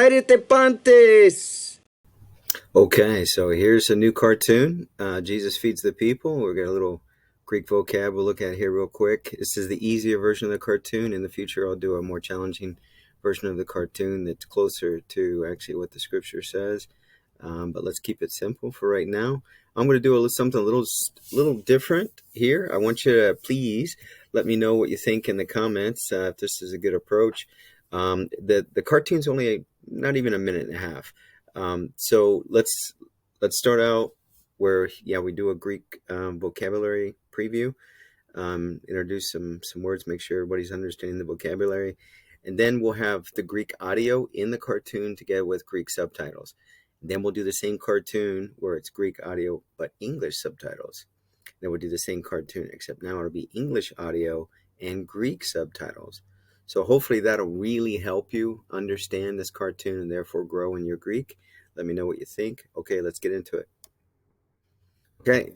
Veritepantes! Okay, so here's a new cartoon. Jesus feeds the people. We've got a little Greek vocab we'll look at here real quick. This is the easier version of the cartoon. In the future, I'll do a more challenging version of the cartoon that's closer to actually what the scripture says. But let's keep it simple for right now. I'm going to do something a little different here. I want you to please let me know what you think in the comments if this is a good approach. The cartoon's only not even a minute and a half. So let's start out where we do a Greek vocabulary preview. Introduce some words, make sure everybody's understanding the vocabulary, and then we'll have the Greek audio in the cartoon together with Greek subtitles. Then we'll do the same cartoon where it's Greek audio but English subtitles. Then we'll do the same cartoon, except now it'll be English audio and Greek subtitles. So hopefully that'll really help you understand this cartoon and therefore grow in your Greek. Let me know what you think. Okay, let's get into it. Okay,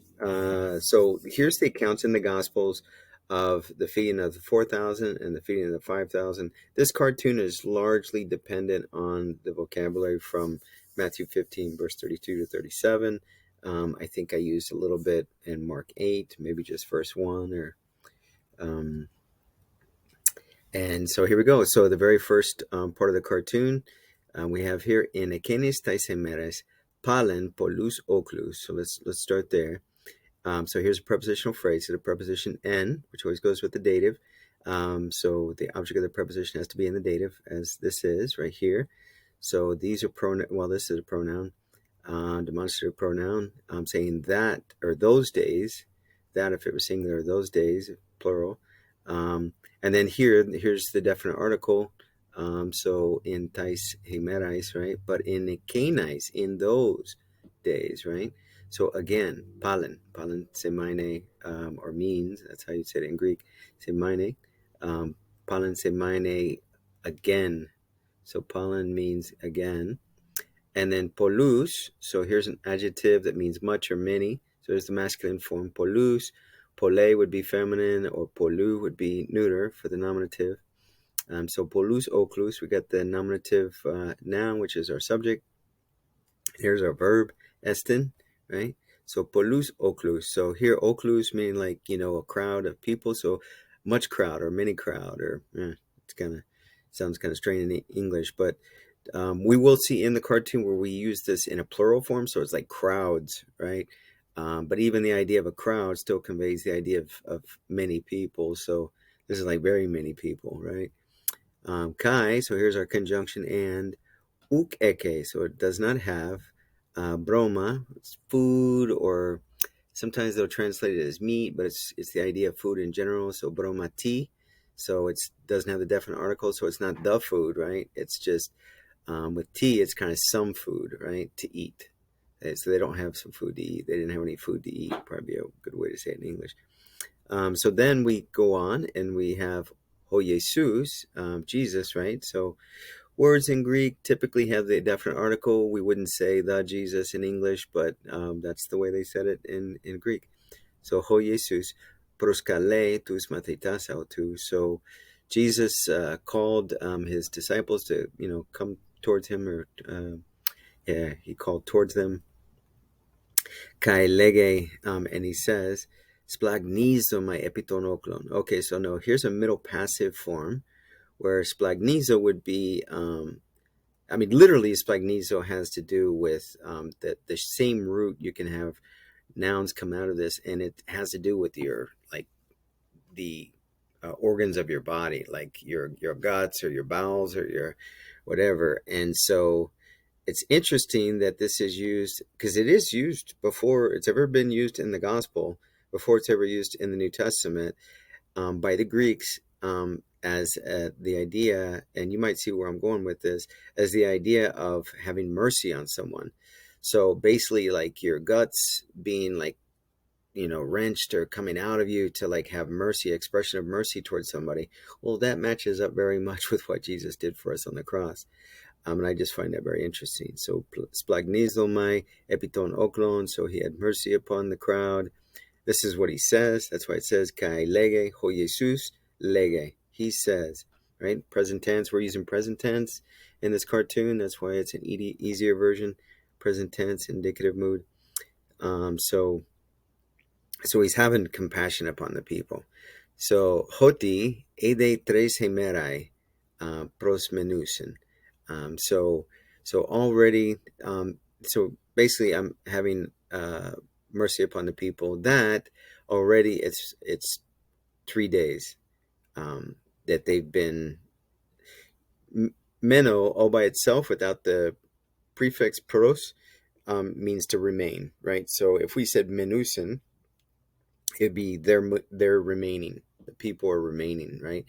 so here's the accounts in the Gospels of the feeding of the 4,000 and the feeding of the 5,000. This cartoon is largely dependent on the vocabulary from Matthew 15, verse 32 to 37. I think I used a little bit in Mark 8, maybe just verse 1. And so here we go. So the very first part of the cartoon we have here, in ekenes tais imeres palen polus oklus. So let's start there. So here's a prepositional phrase. So the preposition en, which always goes with the dative. So the object of the preposition has to be in the dative, as this is right here. So these are pronoun. Well, this is a pronoun, demonstrative pronoun. I'm saying that, or those days. That, if it was singular, those days, plural. And then here's the definite article. So in tais hemerais, right? But in ekenes, in those days, right? So again, palen semaine, or means. That's how you say it in Greek. Semaine, palen semaine, again. So palen means again. And then polus, so here's an adjective that means much or many. So there's the masculine form, polus. Pole would be feminine, or polu would be neuter for the nominative. So polus oklus, we got the nominative noun, which is our subject. Here's our verb, estin, right? So polus oklus. So here oklus mean like, a crowd of people. So much crowd or many crowd, or sounds kind of strange in English, but we will see in the cartoon where we use this in a plural form, so it's like crowds, right? But even the idea of a crowd still conveys the idea of many people, so this is like very many people, right? Kai, so here's our conjunction, and uk eke, so it does not have. Broma, it's food, or sometimes they'll translate it as meat, but it's the idea of food in general, so broma ti. So it doesn't have the definite article, so it's not the food, right? It's just, with tea, it's kind of some food, right, to eat. So they don't have some food to eat. They didn't have any food to eat, probably a good way to say it in English. So then we go on, and we have O Jesus, Jesus, right? So words in Greek typically have the definite article. We wouldn't say the Jesus in English, but that's the way they said it in Greek. So O Jesus. Proskale tus mathetas autu. So Jesus called his disciples to, come towards him, or he called towards them. Kai lege, and he says, splagnizo my epiton oklon. Okay, so no, here's a middle passive form where splagnizo would be, literally splagnizo has to do with the same root. You can have nouns come out of this, and it has to do with your, like, the organs of your body, like your guts or your bowels or your whatever. And so it's interesting that this is used, because it is used before it's ever been used in the gospel, before it's ever used in the New Testament, by the Greeks, as the idea, and you might see where I'm going with this, as the idea of having mercy on someone. So basically, like your guts being like, wrenched or coming out of you to like have mercy, expression of mercy towards somebody. Well, that matches up very much with what Jesus did for us on the cross. And I just find that very interesting. So splagnizomai epiton oklon, so he had mercy upon the crowd. This is what he says. That's why it says kai lege ho Jesus lege. He says, right? Present tense, we're using present tense in this cartoon. That's why it's an easier version. Present tense, indicative mood. So he's having compassion upon the people. So hoti ede tres hemerai pros menusin. So already, so basically, I'm having mercy upon the people. That already it's 3 days that they've been meno all by itself without the prefix pros means to remain, right? So if we said menusin, it'd be they're remaining. The people are remaining, right?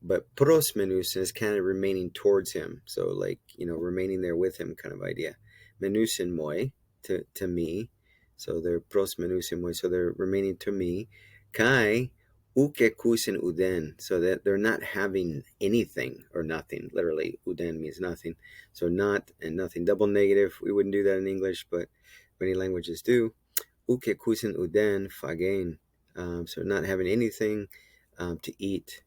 But pros menusin is kind of remaining towards him. So like, remaining there with him kind of idea. Menusin moi, to me. So they're pros menusin moi. So they're remaining to me. Kai uke kusin uden. So that they're not having anything or nothing. Literally, uden means nothing. So not and nothing. Double negative. We wouldn't do that in English, but many languages do. Uke kusin uden fagen. So not having anything to eat.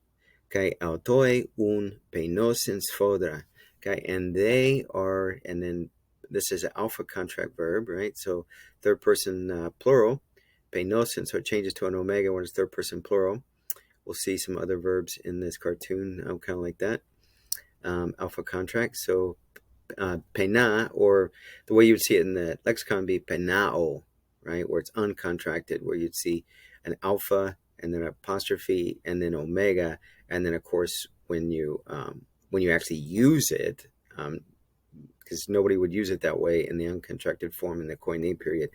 Okay, autoi un penosin sfodra. Okay, and they are, and then this is an alpha contract verb, right? So third person plural, penosin, so it changes to an omega when it's third person plural. We'll see some other verbs in this cartoon, kind of like that. Alpha contract, so pena, or the way you would see it in the lexicon be penao, right? Where it's uncontracted, where you'd see an alpha and then apostrophe and then omega, and then of course when you actually use it, because nobody would use it that way in the uncontracted form in the Koine period,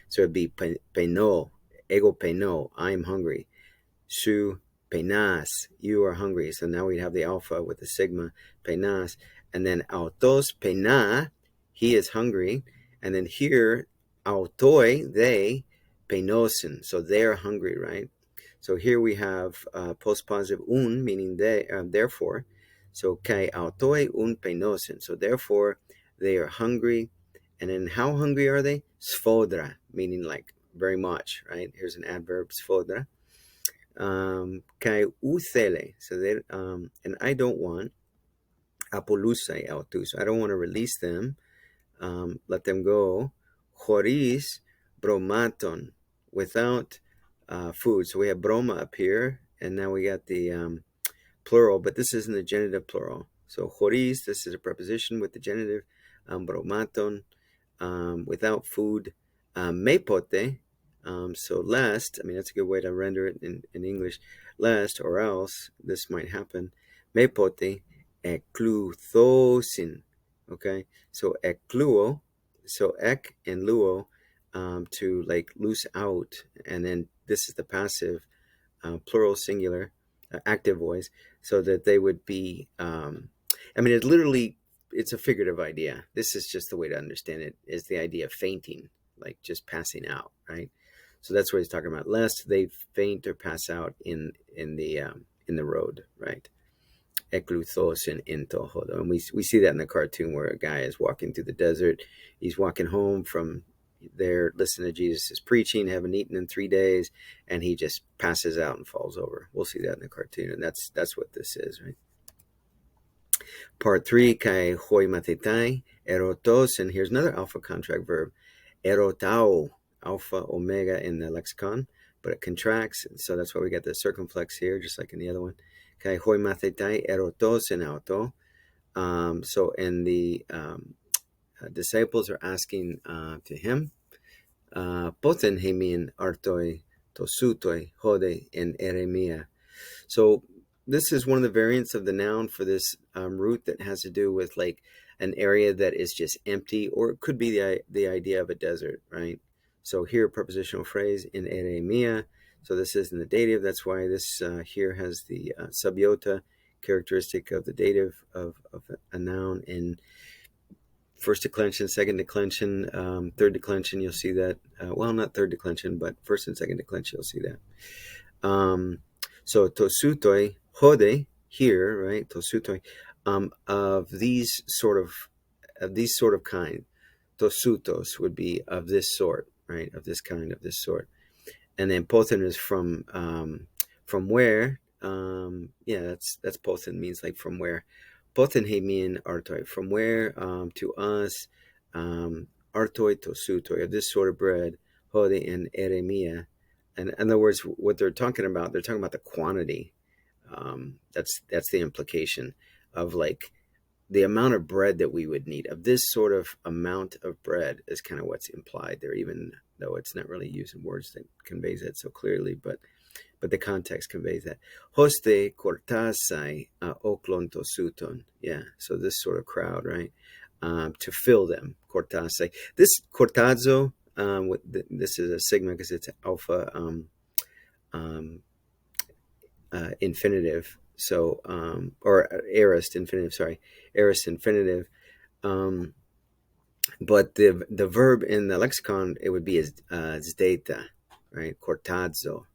so it'd be peno, ego peno, I'm hungry, su penas, you are hungry. So now we have the alpha with the sigma, penas, and then autos pena, he is hungry, and then here autoi, they, penosin, so they're hungry, right? So here we have postpositive un, meaning they, therefore. So kai autoi un penosin, so therefore they are hungry. And then how hungry are they? Sfodra, meaning like very much, right? Here's an adverb, sfodra. Kai uthele, so they, and I don't want apolusai autus, I don't want to release them, let them go. Choris bromaton, without food. So we have broma up here, and now we got the plural, but this isn't the genitive plural. So choris, this is a preposition with the genitive. Bromaton, without food. Mepote, so lest, I mean, that's a good way to render it in English. Lest or else, this might happen. Mepote, ekluthosin. Okay, so ekluo, so ek and luo, to like loose out, and then this is the passive, plural singular, active voice, so that they would be, I mean, it's a figurative idea. This is just the way to understand it, is the idea of fainting, like just passing out, right? So that's what he's talking about. Lest they faint or pass out in the road, right? Ekluthos and intohodo. And we see that in the cartoon where a guy is walking through the desert. He's walking home from there, listening to Jesus' preaching, haven't eaten in 3 days, and he just passes out and falls over. We'll see that in the cartoon, and that's what this is, right? Part 3, kai hoi matetai, erotos, and here's another alpha contract verb, erotao, alpha, omega in the lexicon, but it contracts, so that's why we got the circumflex here, just like in the other one. Kai hoi matetai, erotos in auto. So, and the disciples are asking to him, poten hemin artoi, tosutoi, hode, in eremia. So, this is one of the variants of the noun for this root that has to do with like an area that is just empty, or it could be the idea of a desert, right? So here, prepositional phrase in eremia. So this is in the dative. That's why this here has the subiota characteristic of the dative of a noun in first declension, second declension, third declension. You'll see that. Well, not third declension, but first and second declension. You'll see that. So tosutoi hode here, right? Tosutoi, of these sort of kind. Tosutos would be of this sort, right? Of this kind, of this sort. And then poten is from where? Yeah, that's pothen means like from where. Pothen ymín artoi, from where to us, artoi to sutoi, of this sort of bread, hode in eremia. And in other words, what they're talking about the quantity. That's the implication of like the amount of bread that we would need. Of this sort of amount of bread is kind of what's implied there, even though it's not really using words that conveys it so clearly, but the context conveys that. Hoste kortasai oklon tosuton. Yeah, so this sort of crowd, right? To fill them, kortasai. This kortazo, this is a sigma because it's alpha um, infinitive. So, or aorist infinitive, sorry, aorist infinitive. But the verb in the lexicon, it would be zdeta, right? Cortazo,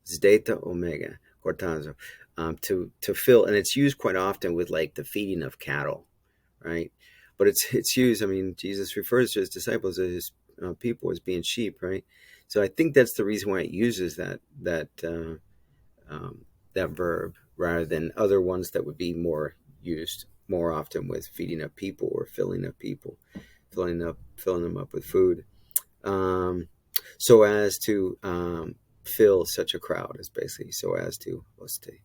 zdeta omega, cortazo, to fill, and it's used quite often with like the feeding of cattle, right? But it's used. I mean, Jesus refers to his disciples as his people as being sheep, right? So I think that's the reason why it uses that verb rather than other ones that would be more used more often with feeding up people or filling up people, filling them up with food, so as to fill such a crowd is basically so as to hoste.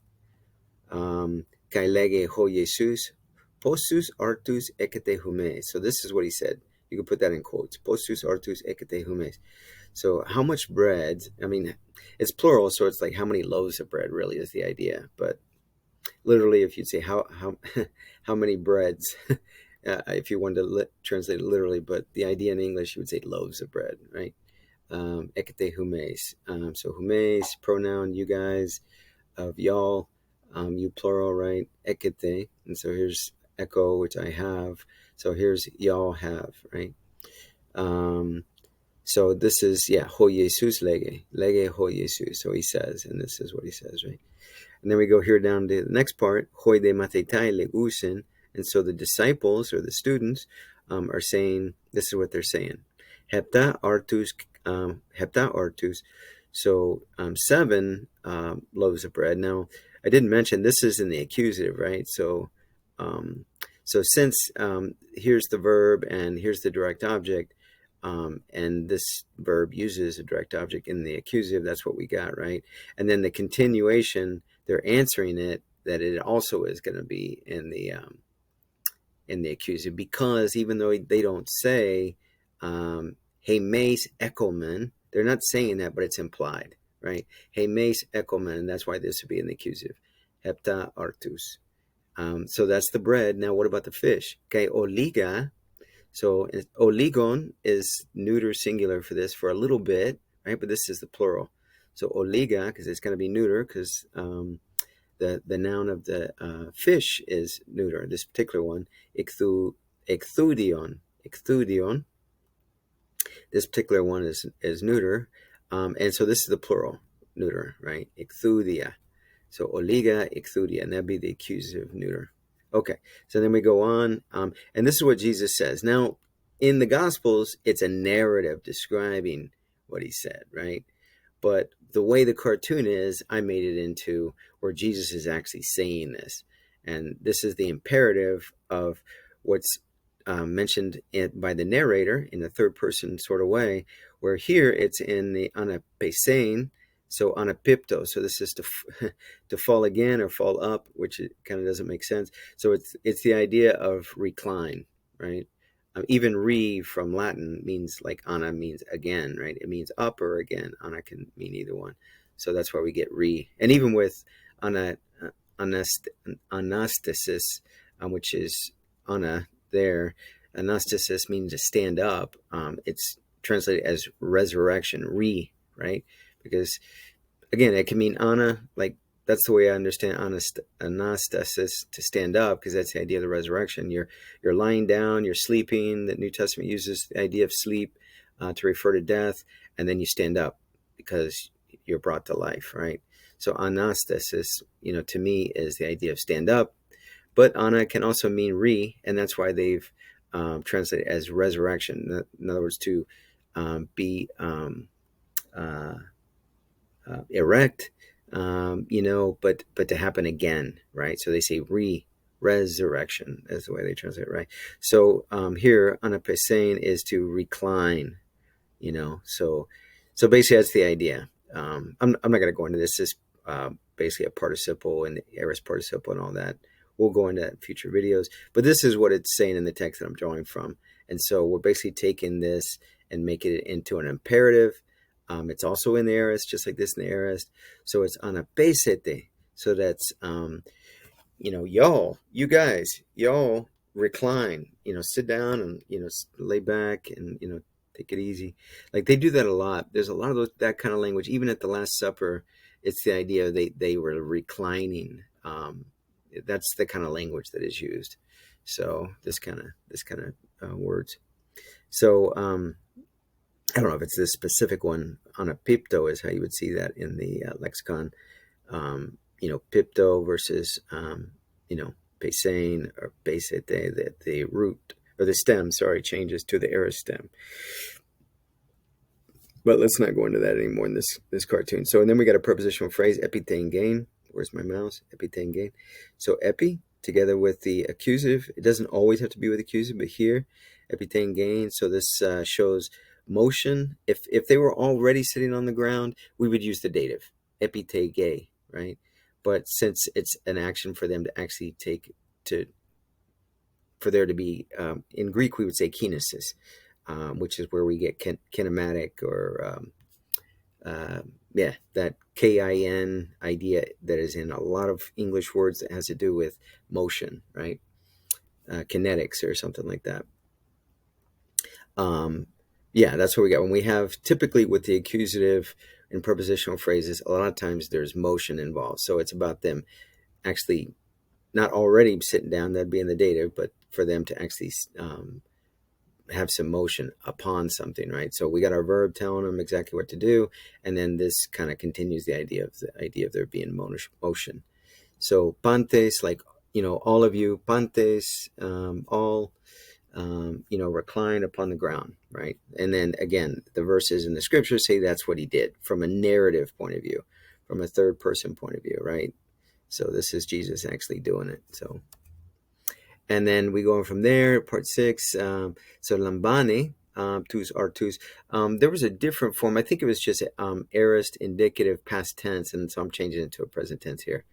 Kai lege ho Jesus, postus artus ekete humes. So this is what he said. You can put that in quotes. Postus artus ekete humes. So how much bread? I mean, it's plural, so it's like how many loaves of bread really is the idea. But literally, if you'd say how how many breads, if you wanted to translate it literally, but the idea in English you would say loaves of bread, right? Ekete humes. So humes, pronoun you guys, of y'all, you plural, right? Ekete, and so here's echo, which I have. So here's y'all have, right? So this is, yeah, ho Jesus lege ho Jesus. So he says, and this is what he says, right? And then we go here down to the next part, hoi de matetai legusin. And so the disciples or the students are saying, this is what they're saying. Hepta artus. So 7 loaves of bread. Now, I didn't mention this is in the accusative, right? So since here's the verb and here's the direct object, and this verb uses a direct object in the accusative, that's what we got, right? And then the continuation, they're answering it that it also is going to be in the accusative, because even though they don't say hey mace ekomen, they're not saying that, but it's implied, right? Hey mace ekomen, that's why this would be in the accusative. Hepta artus. So that's the bread. Now what about the fish? Okay, oliga. So oligon is neuter singular for this, for a little bit, right? But this is the plural. So oliga, because it's going to be neuter, because the noun of the fish is neuter. This particular one, ichthudion. This particular one is neuter, and so this is the plural, neuter, right? Ichthudia. So oliga, ichthudia, and that'd be the accusative neuter. Okay, so then we go on, and this is what Jesus says. Now, in the Gospels, it's a narrative describing what he said, right? But the way the cartoon is, I made it into where Jesus is actually saying this. And this is the imperative of what's mentioned by the narrator in the third person sort of way, where here it's in the anapesein, so anapipto. So this is to fall again or fall up, which it kind of doesn't make sense. So it's the idea of recline, right? Even re from Latin means like ana means again, right? It means up or again. Ana can mean either one. So that's why we get re. And even with anastasis, which is ana there, anastasis means to stand up. It's translated as resurrection, re, right? Because again, it can mean ana, like that's the way I understand anastasis, to stand up, because that's the idea of the resurrection. You're lying down, you're sleeping. The New Testament uses the idea of sleep to refer to death, and then you stand up because you're brought to life, right? So anastasis, to me is the idea of stand up, but ana can also mean re, and that's why they've translated as resurrection. In other words, to be erect, but to happen again, right? So they say resurrection is the way they translate it, right? So here, anapesein is to recline, so basically that's the idea. I'm not going to go into this. This is basically a participle and the aorist participle and all that. We'll go into that in future videos, but this is what it's saying in the text that I'm drawing from. And so we're basically taking this and making it into an imperative. It's also in the aorist, just like this in the aorist. So it's anapesete. So that's, you guys, y'all recline, sit down and, lay back and, take it easy. Like they do that a lot. There's a lot of that kind of language. Even at the Last Supper, it's the idea they were reclining. That's the kind of language that is used. So this kind of words. So I don't know if it's this specific one. Anapipto is how you would see that in the lexicon. Pipto versus pesein or pesete, the root or the stem, changes to the aorist stem. But let's not go into that anymore in this cartoon. So, and then we got a prepositional phrase, epitengein. Where's my mouse? Epitengein. So epi, together with the accusative. It doesn't always have to be with accusative, but here, epitengein. So this shows motion. If they were already sitting on the ground, we would use the dative, epitege, right? But since it's an action for them to actually for there to be, in Greek, we would say kinesis, which is where we get kinematic or, that K-I-N idea that is in a lot of English words that has to do with motion, right? Kinetics or something like that. That's what we got. When we have, typically with the accusative in prepositional phrases, a lot of times there's motion involved. So it's about them actually not already sitting down, that'd be in the dative, but for them to actually have some motion upon something, right? So we got our verb telling them exactly what to do, and then this kind of continues the idea of there being motion. So pantes, like, all of you, pantes, all, recline upon the ground, right? And then again, the verses in the scriptures say that's what he did from a narrative point of view, from a third person point of view, right? So this is Jesus actually doing it. So, and then we go on from there, part 6. So lambane, tus artus. There was a different form. I think it was just aorist indicative past tense, and so I'm changing it to a present tense here,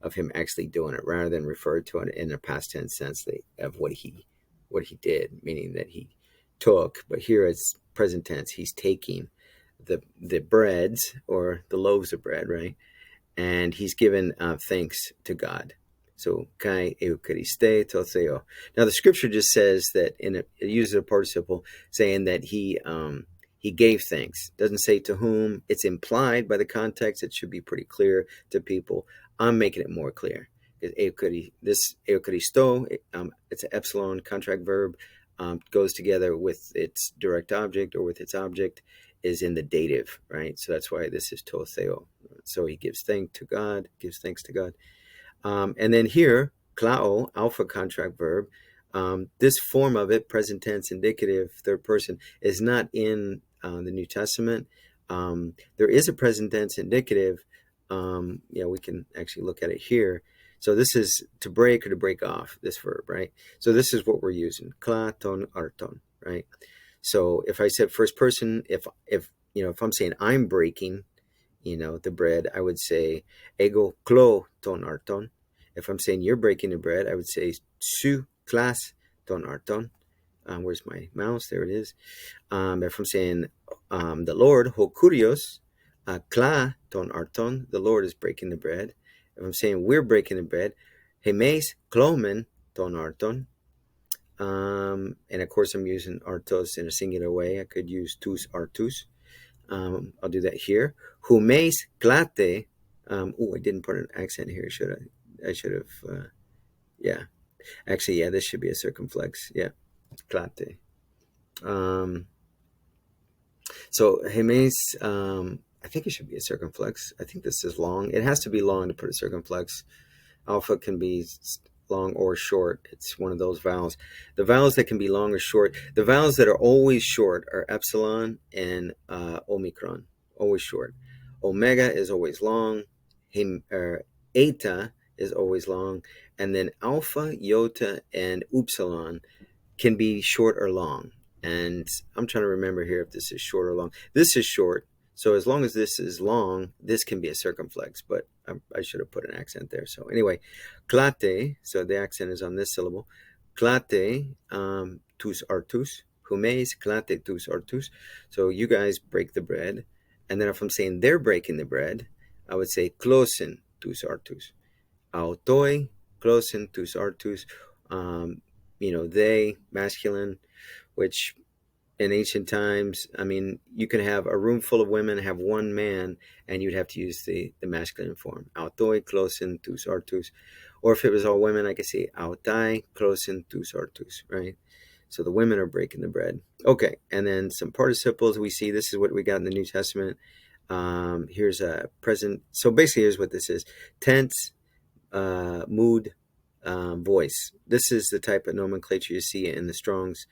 of him actually doing it rather than refer to it in a past tense sense of what he did, meaning that he took. But here it's present tense. He's taking the breads or the loaves of bread, right? And he's given thanks to God. So kai eŭcharistē theo. Now the scripture just says that it uses a participle saying that he gave thanks. It doesn't say to whom. It's implied by the context. It should be pretty clear to people. I'm making it more clear. This eŭchαριστῶ, it's an epsilon contract verb, goes together with its direct object or with its object, is in the dative, right? So that's why this is to theo. So he gives thanks to God. And then here, klao, alpha contract verb, this form of it, present tense, indicative, third person, is not in the New Testament. There is a present tense indicative. We can actually look at it here. So this is to break or to break off, this verb, right? So this is what we're using, kla ton arton, right? So if I said first person, if I'm saying I'm breaking, the bread, I would say ego klo ton arton. If I'm saying you're breaking the bread, I would say su klas ton arton. Where's my mouse? There it is. If I'm saying the Lord, ho kurios, kla ton arton, the Lord is breaking the bread. If I'm saying we're breaking the bread, hemes klomen ton arton. And of course, I'm using artos in a singular way. I could use tus artus. I'll do that here. Humes klate. I didn't put an accent here, should I? I should have. Actually, this should be a circumflex. Yeah, klate. So hemes. I think it should be a circumflex. I think this is long. It has to be long to put a circumflex. Alpha can be long or short. It's one of those vowels. The vowels that can be long or short, the vowels that are always short are epsilon and omicron, always short. Omega is always long. eta is always long, and then alpha, iota, and upsilon can be short or long. And I'm trying to remember here if this is short or long. This is short. So as long as this is long, this can be a circumflex, but I should have put an accent there. So anyway, klate, so the accent is on this syllable. Klate, tus artus, humes, klate tus artus. So you guys break the bread. And then if I'm saying they're breaking the bread, I would say klosen tus artus. Autoi, klosen tus artus. They, masculine, which in ancient times, I mean, you can have a room full of women, have one man, and you'd have to use the masculine form. Autoi, klosen tus artus. Or if it was all women, I could say autai, klosen tus artus, right? So the women are breaking the bread. Okay, and then some participles we see. This is what we got in the New Testament. Here's a present. So basically, here's what this is. Tense, mood, voice. This is the type of nomenclature you see in the Strong's.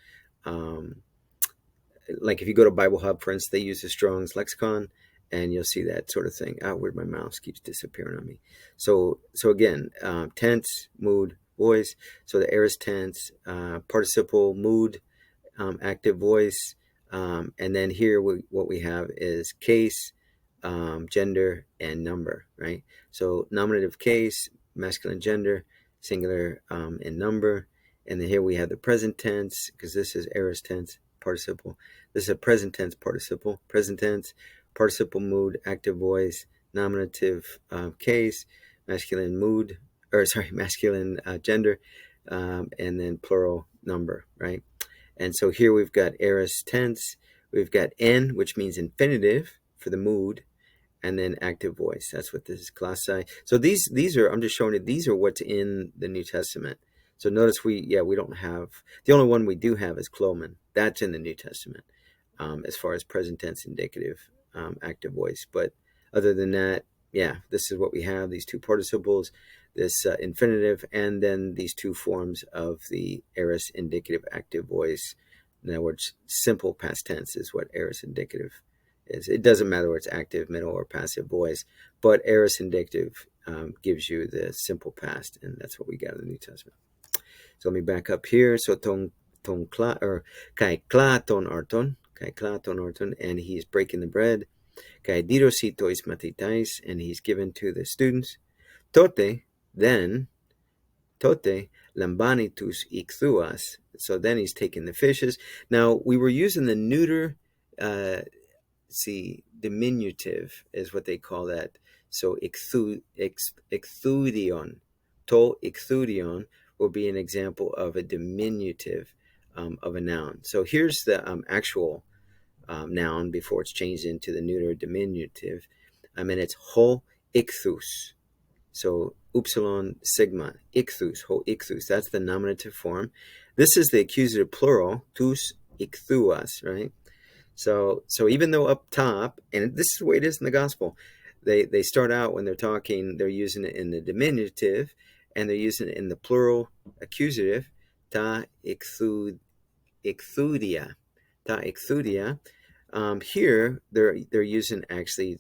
Like if you go to Bible Hub, for instance, they use the Strong's lexicon, and you'll see that sort of thing. Where my mouse keeps disappearing on me. So again, tense, mood, voice. So the aorist tense, participle, mood, active voice, and then here what we have is case, gender, and number, right? So nominative case, masculine gender, singular and number, and then here we have the present tense, because this is aorist tense participle. This is a present tense participle. Present tense, participle, mood, active voice, nominative case, masculine mood, masculine gender, and then plural number, right? And so here we've got aorist tense, we've got N, which means infinitive for the mood, and then active voice. That's what this is, classai. So these are, I'm just showing you, these are what's in the New Testament. So notice we don't have, the only one we do have is klomen. That's in the New Testament, as far as present tense, indicative, active voice. But other than that, this is what we have, these two participles, this infinitive, and then these two forms of the aorist indicative active voice. In other words, simple past tense is what aorist indicative is. It doesn't matter whether it's active, middle, or passive voice, but aorist indicative gives you the simple past, and that's what we got in the New Testament. So let me back up here. So kai kla ton arton, and he's breaking the bread. Kai dirositois matitais, and he's given to the students. Tote, then, tote lambanitus ikthuas. So then he's taking the fishes. Now we were using the neuter, diminutive is what they call that. So ikthudion, to ikthudion will be an example of a diminutive of a noun. So here's the actual noun before it's changed into the neuter diminutive. And it's ho ichthus. So upsilon sigma, ichthus, ho ichthus. That's the nominative form. This is the accusative plural, tus ichthuas, right? So even though up top, and this is the way it is in the gospel, they start out when they're talking, they're using it in the diminutive, and they're using it in the plural accusative, ta ichthudia. Ta ichthudia. Here they're using actually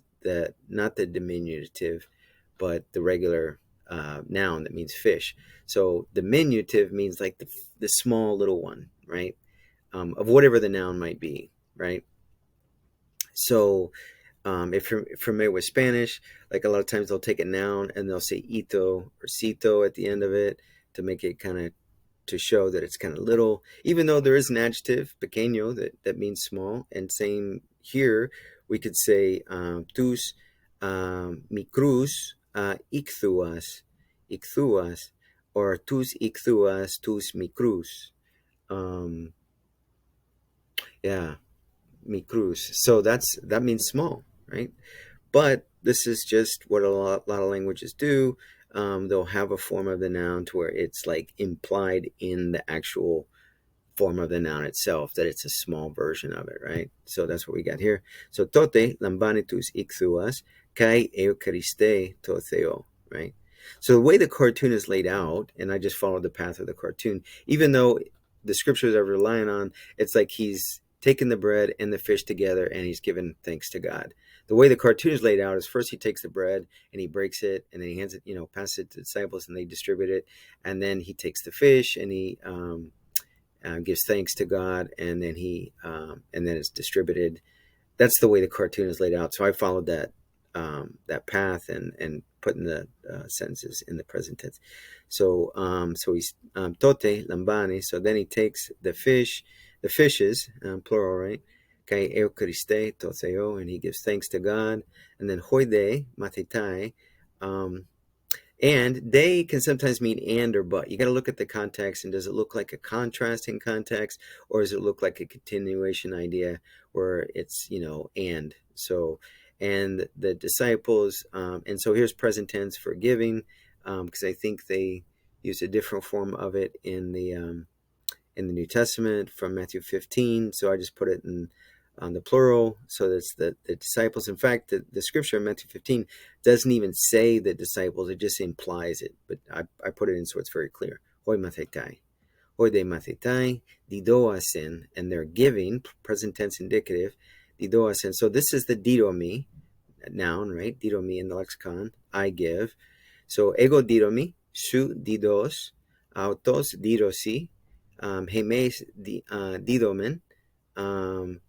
not the diminutive, but the regular noun that means fish. So diminutive means like the small little one, right? Of whatever the noun might be, right? So if you're familiar with Spanish, like a lot of times they'll take a noun and they'll say ito or cito at the end of it to make it kind of, to show that it's kind of little, even though there is an adjective, pequeño, that means small. And same here, we could say tus micrus ichthuas, or tus ichthuas, tus micrus. Micrus. So that means small, right? But this is just what a lot of languages do. They'll have a form of the noun to where it's like implied in the actual form of the noun itself, that it's a small version of it, right? So that's what we got here. So tote lambanitus ichthuas kai euchariste totheo, right? So the way the cartoon is laid out, and I just followed the path of the cartoon, even though the scriptures are relying on, it's like he's taken the bread and the fish together, and he's given thanks to God. The way the cartoon is laid out is first he takes the bread and he breaks it, and then he hands it, passes it to the disciples, and they distribute it. And then he takes the fish and he gives thanks to God, and then and then it's distributed. That's the way the cartoon is laid out. So I followed that path and putting the sentences in the present tense. So he's tote lambani. So then he takes the fishes, plural, right? Kai eŭcharistē toseo, and he gives thanks to God. And then hoide matetai. And they can sometimes mean and or but. You got to look at the context, and does it look like a contrasting context, or does it look like a continuation idea where it's, and. So, and the disciples, and so here's present tense for giving, because I think they use a different form of it in the New Testament from Matthew 15. So I just put it on the plural, so that's the disciples. In fact, the scripture in Matthew 15 doesn't even say the disciples, it just implies it, but I put it in so it's very clear. Hoi mathetai, hoi de mathetai, didoasin, and they're giving, present tense indicative, didoasin. So this is the didomi, noun, right? Didomi in the lexicon, I give. So ego didomi, su didos, autos didosi, hemes didomen,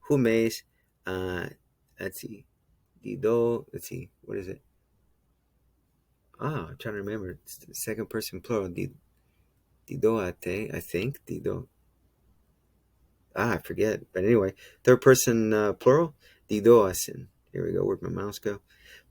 humes, let's see, dido, let's see, what is it? I'm trying to remember. It's the second person plural, didoate, I think, dido. I forget. But anyway, third person plural, didoasin. Here we go, where'd my mouse go?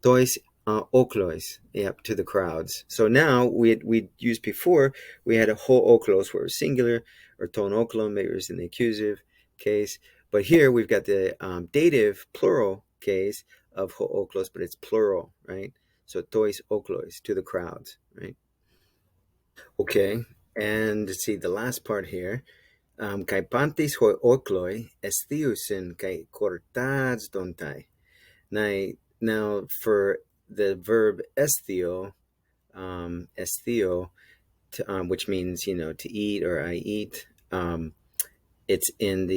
Tois oklois, yep, to the crowds. So now we used before, we had a ho oklos where it was singular, or ton oklon, maybe it was in the accusative case. But here we've got the dative plural case of ho oklos, but it's plural, right? So tois oklois, to the crowds, right? Okay, and let's see the last part here. Kai pantis hoi okloi esthiusin kai cortads dontai. Now for the verb esthio, which means to eat, or I eat. It's in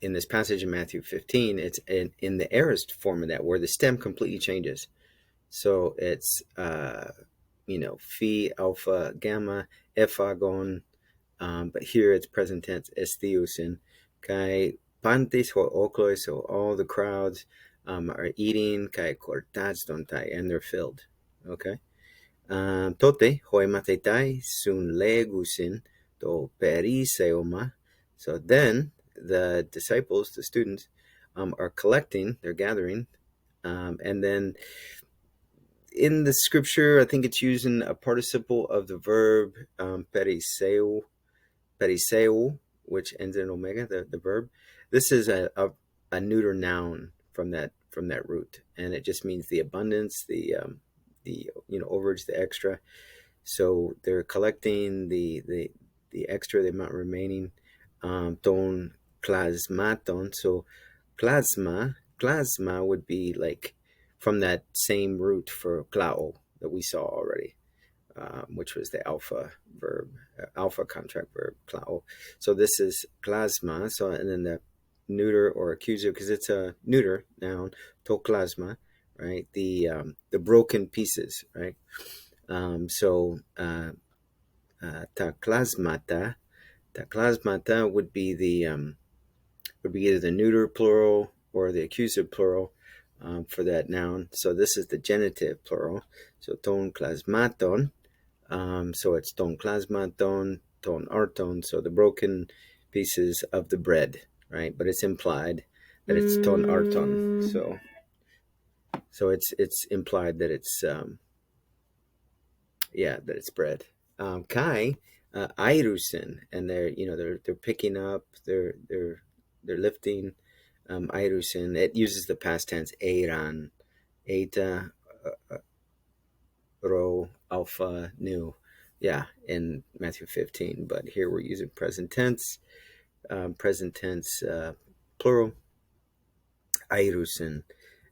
this passage in Matthew 15. It's in the aorist form of that, where the stem completely changes. So it's phi, alpha, gamma, ephagon. But here it's present tense, estheusin. Kai pantis ho okloi, so all the crowds are eating, kai cortats dontai, and they're filled. Okay. Tote hoi matetai sun legusin to periseoma. So then the disciples, the students, are collecting, they're gathering, and then in the scripture, I think it's using a participle of the verb periseu, which ends in omega, the verb. This is a neuter noun from that root, and it just means the abundance, the overage, the extra. So they're collecting the extra, the amount remaining. Ton plasmaton. So plasma would be like from that same root for klao that we saw already, which was the alpha contract verb, klao. So this is plasma. So, and then the neuter or accusative, because it's a neuter noun, to plasma, right? The broken pieces, right? So ta klasmata would be either the neuter plural or the accusative plural for that noun. So this is the genitive plural. So ton klasmaton. So it's ton klasmaton, ton arton. So the broken pieces of the bread, right? But it's implied that it's ton arton. So it's implied that it's that it's bread. Kai airusin, and they're picking up, they're lifting. Airusin, it uses the past tense eiran, eta, rho, alpha, nu, in Matthew 15. But here we're using present tense, plural, airusin.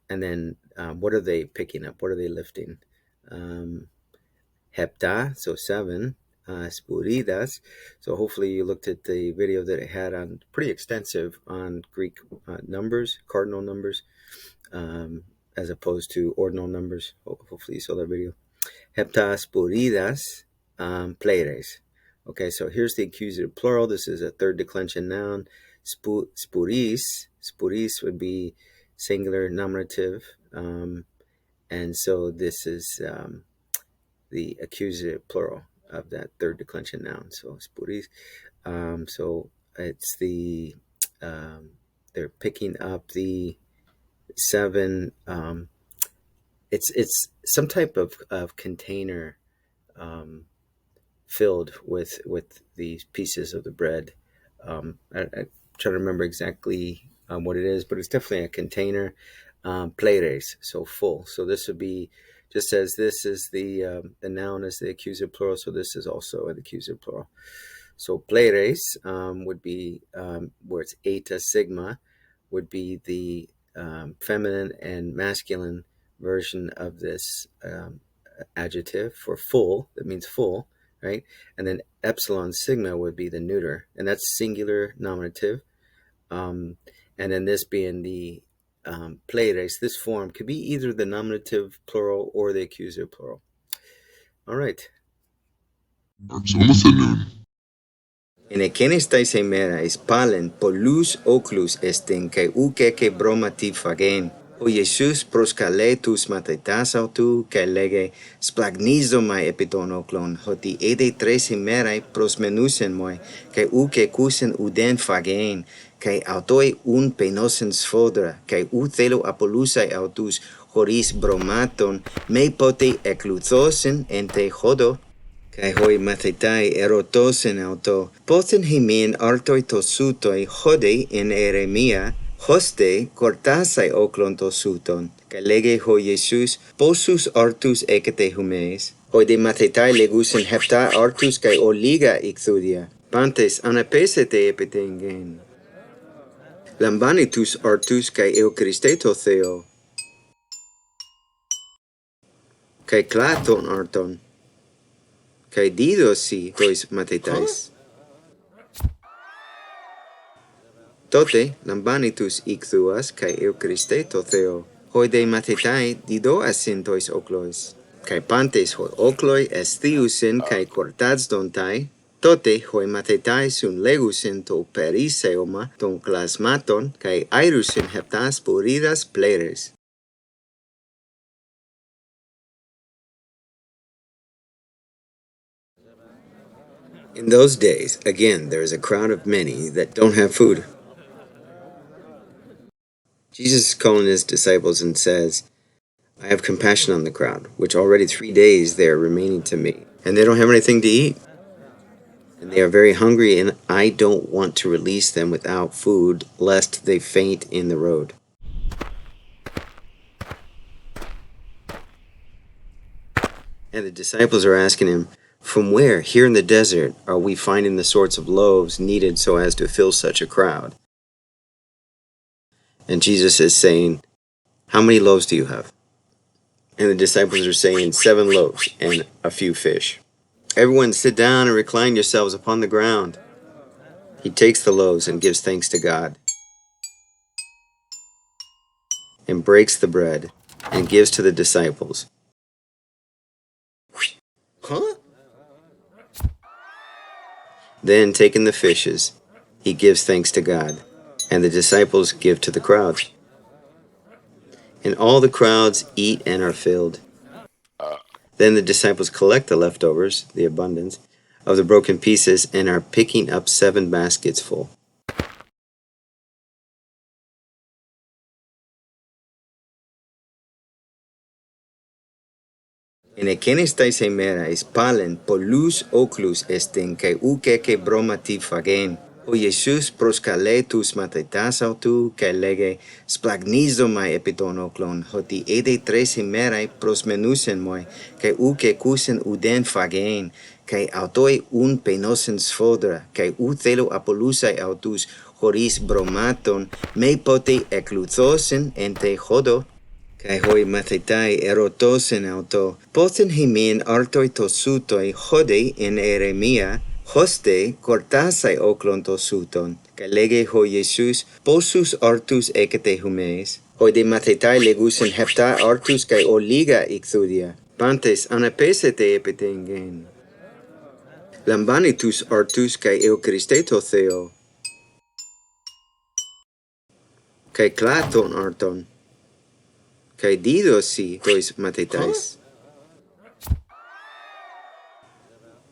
And then what are they picking up? What are they lifting? Hepta, so 7. spuridas. So hopefully you looked at the video that it had on, pretty extensive, on Greek numbers, cardinal numbers, as opposed to ordinal numbers. Hopefully you saw that video. Hepta spuridas pleires. Okay, so here's the accusative plural. This is a third declension noun. Spuris would be singular nominative. And so this is the accusative plural of that third declension noun. So spuris. So it's the, they're picking up the 7, it's some type of container filled with these pieces of the bread. I try to remember exactly what it is, but it's definitely a container. Pleires, so full. So this would be, just as this is the noun is the accusative plural, so this is also an accusative plural. So pleires would be, where it's eta sigma, would be the feminine and masculine version of this adjective for full. That means full, right? And then epsilon sigma would be the neuter, and that's singular nominative. And then this being the pleires, this form could be either the nominative plural or the accusative plural. All right. En εκείνες τις ημέρες πάλεν πολλούς όκλους εστιν και ούκε και μπρώματι φαγέν. Ο Ιησούς προσκαλέ τους μαθητάς αυτού και λέγε «Σπλαγνίζομαι επί των όκλων, ότι ήδη 3 ημέρες προσμενούσεν μου και ούκε κούσεν ουδέν φαγέν, και αυτοί ουν πενώσεν σφόδρα, και ου θέλω απολούσαι αυτούς χωρίς μπρωμάτων, με πότε εκλουθώσεν εν τε χώδο». Kai hoi matitai erotosen auto, poten ὑμίν artoi to sutoi hode in eremia, hoste cortasai oklon to suton. Kai lege ho Jesus, posus artus ekete humeis. Oide matitai legusen hepta artus kai oliga ixudia. Pantes anapesete epitengen. Lambanitus artus kai eucharisteto theo. Kai klaton arton. Kai didosi tois matetais. Tote lambanitus icthuas kai eucharisteto theo. Hoide matetai didoasin tois oklois. Kai pantes hoi okloi esthiusin kai cortats dontai. Tote hoi matetai sun legusin to periseoma ton klasmaton kai airusin heptas puridas pleires. In those days, again, there is a crowd of many that don't have food. Jesus is calling his disciples and says, I have compassion on the crowd, which already 3 days they are remaining to me, and they don't have anything to eat. And they are very hungry, and I don't want to release them without food, lest they faint in the road. And the disciples are asking him, from where, here in the desert, are we finding the sorts of loaves needed so as to fill such a crowd? And Jesus is saying, how many loaves do you have? And the disciples are saying, 7 loaves and a few fish. Everyone sit down and recline yourselves upon the ground. He takes the loaves and gives thanks to God, and breaks the bread and gives to the disciples. Huh? Then, taking the fishes, he gives thanks to God, and the disciples give to the crowd. And all the crowds eat and are filled. Then the disciples collect the leftovers, the abundance, of the broken pieces, and are picking up 7 baskets full. En εκείνες τις ημέρες πάλεν πολλούς όκλους εστιν και ούκε και μπρώματι φαγέν. Ο Ιησούς προσκαλέ τους μαθητάς αυτού και λέγε «Σπλαγνίζομαι επί των όκλων, ότι ήδη 3 ημέρες προσμενούσεν μου και ούκε κούσεν ουδέν φαγέν, και αυτοί ουν πενώσεν σφόδρα, και ου θέλω απολούσαι αυτούς χωρίς μπρωμάτων, με πότε εκλουθώσεν εν τε χώδο». Kai hoi matetai erotosen auto, poten ὑμίν artoi to sutoi hode in eremia, hoste cortasai oklon to suton. Kai lege ho Jesus, posus artus ekete humeis. Hoi de matetai legusen hepta artus kai oliga ikthudia. Pantes anapesete epitengen. Lambanitus artus kai eŭcharisteto theo. Kai klaton arton. Kai didosi tois matetais.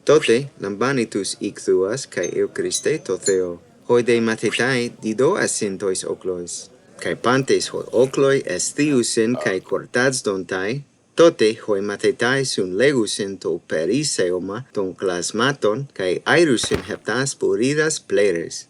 Tote lambanitus ikthuas kai eŭcharisteto theo. Hoi de matetai didoasin tois oklois. Kai pantes hoi okloi esthiusin kai cortadsdontai. Tote hoi matetai sun legusin to periseoma ton klasmaton kai airusin heptas puridas pleres.